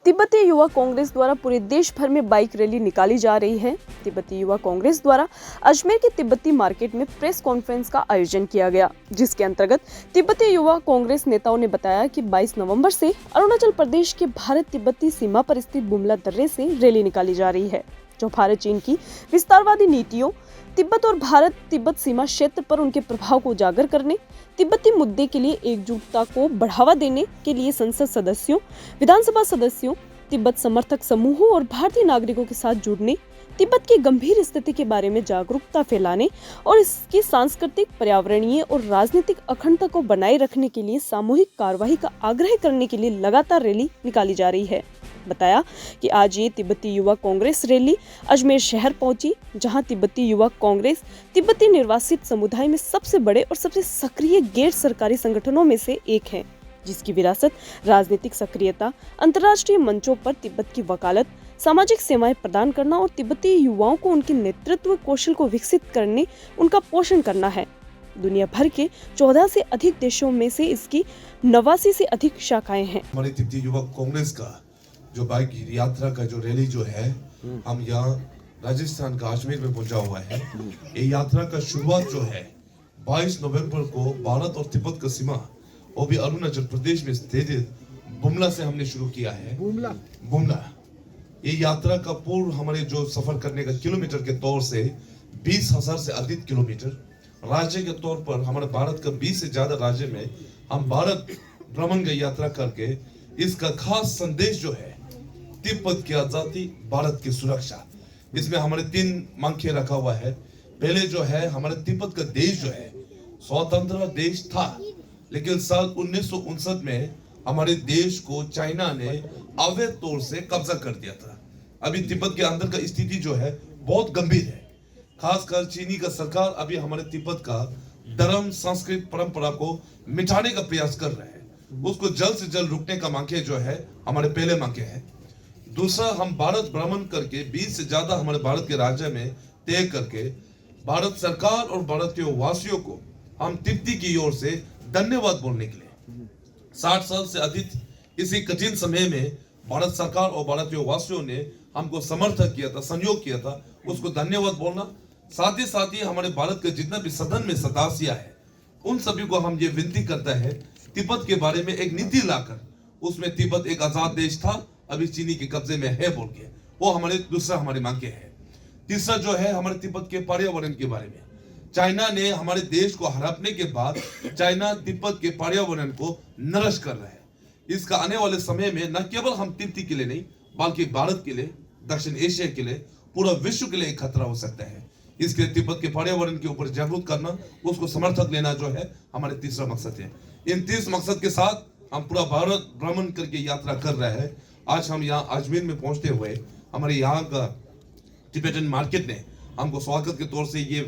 तिब्बती युवा कांग्रेस द्वारा पूरे देश भर में बाइक रैली निकाली जा रही है। तिब्बती युवा कांग्रेस द्वारा अजमेर के तिब्बती मार्केट में प्रेस कॉन्फ्रेंस का आयोजन किया गया, जिसके अंतर्गत तिब्बती युवा कांग्रेस नेताओं ने बताया कि 22 नवंबर से अरुणाचल प्रदेश के भारत तिब्बती सीमा पर स्थित बुमला दर्रे से रैली निकाली जा रही है, जो भारत चीन की विस्तारवादी नीतियों, तिब्बत और भारत तिब्बत सीमा क्षेत्र पर उनके प्रभाव को उजागर करने, तिब्बती मुद्दे के लिए एकजुटता को बढ़ावा देने के लिए संसद सदस्यों, विधानसभा सदस्यों, तिब्बत समर्थक समूहों और भारतीय नागरिकों के साथ जुड़ने, तिब्बत की गंभीर स्थिति के बारे में जागरूकता फैलाने और इसकी सांस्कृतिक, पर्यावरणीय और राजनीतिक अखंडता को बनाए रखने के लिए सामूहिक कार्रवाई का आग्रह करने के लिए लगातार रैली निकाली जा रही है। बताया कि आज ये तिब्बती युवा कांग्रेस रैली अजमेर शहर पहुंची, जहां तिब्बती युवा कांग्रेस तिब्बती निर्वासित समुदाय में सबसे बड़े और सबसे सक्रिय गैर सरकारी संगठनों में से एक है, जिसकी विरासत राजनीतिक सक्रियता, अंतर्राष्ट्रीय मंचों पर तिब्बत की वकालत, सामाजिक सेवाएं प्रदान करना और तिब्बती युवाओं को उनके नेतृत्व कौशल को विकसित करने उनका पोषण करना है। दुनिया भर के 14 से अधिक देशों में से इसकी 89 से अधिक शाखाएं हैं। हमारे तिब्बती युवा कांग्रेस का जो बाइक यात्रा का जो रैली जो है, हम यहाँ राजस्थान का अजमेर में पहुंचा हुआ है। ये यात्रा का शुरुआत जो है 22 नवंबर को भारत और तिब्बत का सीमा, वो भी अरुणाचल प्रदेश में स्थित बुमला से हमने शुरू किया है। बुमला ये यात्रा का पूर्व हमारे जो सफर करने का किलोमीटर के तौर से 20,000 से अधिक किलोमीटर, राज्य के तौर पर हमारे भारत का 20 से ज्यादा राज्य में हम भारत भ्रमण की यात्रा करके इसका खास संदेश जो है तिब्बत की आजादी, भारत की सुरक्षा, इसमें हमारे 3 मांगे रखा हुआ है। पहले जो है हमारे तिब्बत का देश जो है स्वतंत्र देश था, लेकिन साल 1959 में हमारे देश को चाइना ने अवैध तौर से कब्जा कर दिया था। अभी तिब्बत के अंदर का स्थिति जो है बहुत गंभीर है। खासकर चीनी का सरकार अभी हमारे तिब्बत का धर्म, संस्कृति, परंपरा को मिटाने का प्रयास कर रहे हैं। उसको जल्द से जल्द रुकने का मांगे जो है हमारे पहले मांगे है। दूसरा, हम भारत भ्रमण करके 20 से ज्यादा हमारे भारत के राज्य में तय करके भारत सरकार और भारत के वासियों को हम तिब्बती की ओर से धन्यवाद बोलने के लिए 60 साल से अधिक इसी कठिन समय में भारत सरकार और भारत के वासियों ने हमको समर्थन किया था, सहयोग किया था, उसको धन्यवाद बोलना। साथ ही हमारे भारत के जितना भी सदन में सदस्य है, उन सभी को हम ये विनती करता है तिब्बत के बारे में एक नीति लाकर, उसमें तिब्बत एक आजाद देश था, अभी चीनी के कब्जे में है बोल के, वो दूसरा हमारी मांगे है। तीसरा जो है हमारे तिब्बत के पर्यावरण के बारे में, चाइना ने हमारे देश को हड़पने के बाद चाइना तिब्बत के पर्यावरण को नष्ट कर रहा है। इसका आने वाले समय में न केवल हम तिब्बती के लिए नहीं, बल्कि भारत के लिए, दक्षिण एशिया के लिए, पूरा विश्व के लिए एक खतरा हो सकता है। इसके लिए तिब्बत के पर्यावरण के ऊपर जागरूक करना, उसको समर्थन लेना जो है हमारे तीसरा मकसद है। इन 30 मकसद के साथ हम पूरा भारत भ्रमण करके यात्रा कर रहे हैं। आज हम यहाँ अजमेर में पहुंचते हुए हमारे यहाँ का तिब्बतन मार्केट ने हमको स्वागत के तौर से ये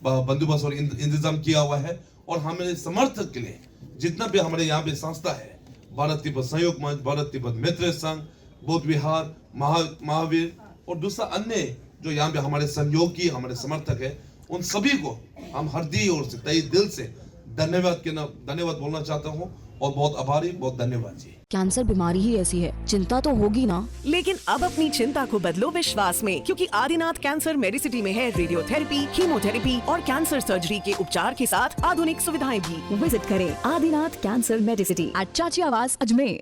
बंदोबस्त और इंतजाम किया हुआ है। और हमें समर्थक के लिए जितना भी हमारे यहाँ पे संस्था है, भारत तिब्बत सहयोग मंच, भारत तिब्बत मित्र संघ, बौद्ध विहार, महावीर और दूसरा अन्य जो यहाँ पे हमारे सहयोगी, हमारे समर्थक है, उन सभी को हम हृदय और से तहे दिल से धन्यवाद बोलना चाहता हूँ और बहुत आभारी, बहुत धन्यवाद जी। कैंसर बीमारी ही ऐसी है, चिंता तो होगी ना। लेकिन अब अपनी चिंता को बदलो विश्वास में, क्योंकि आदिनाथ कैंसर मेडिसिटी में है रेडियोथेरेपी, कीमोथेरेपी और कैंसर सर्जरी के उपचार के साथ आधुनिक सुविधाएं भी। विजिट करें आदिनाथ कैंसर मेडिसिटी एट चाची आवास अजमेर।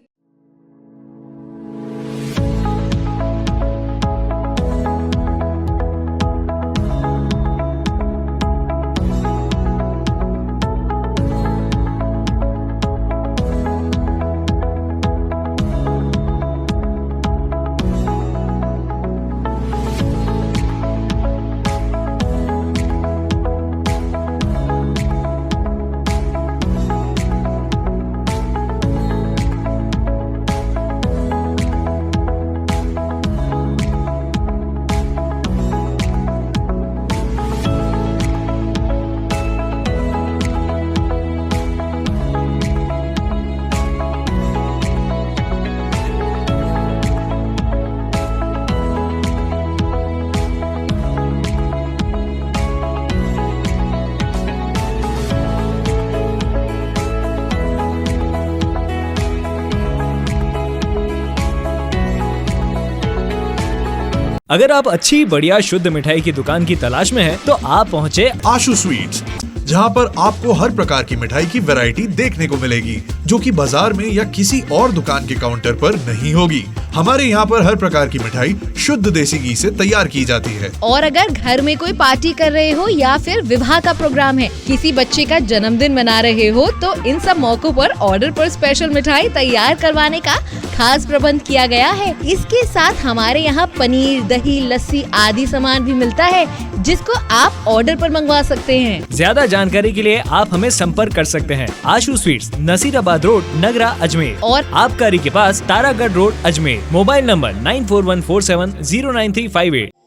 अगर आप अच्छी बढ़िया शुद्ध मिठाई की दुकान की तलाश में हैं, तो आप पहुँचे आशु स्वीट्स, जहां पर आपको हर प्रकार की मिठाई की वैरायटी देखने को मिलेगी, जो कि बाजार में या किसी और दुकान के काउंटर पर नहीं होगी। हमारे यहाँ पर हर प्रकार की मिठाई शुद्ध देसी घी से तैयार की जाती है। और अगर घर में कोई पार्टी कर रहे हो या फिर विवाह का प्रोग्राम है, किसी बच्चे का जन्मदिन मना रहे हो, तो इन सब मौकों पर ऑर्डर पर स्पेशल मिठाई तैयार करवाने का खास प्रबंध किया गया है। इसके साथ हमारे यहाँ पनीर, दही, लस्सी आदि सामान भी मिलता है, जिसको आप ऑर्डर पर मंगवा सकते हैं। ज्यादा जानकारी के लिए आप हमें संपर्क कर सकते हैं। आशु स्वीट्स, नसीराबाद रोड, नगरा, अजमेर, और आबकारी के पास Taragarh road, Ajmer. Mobile number 9414709358।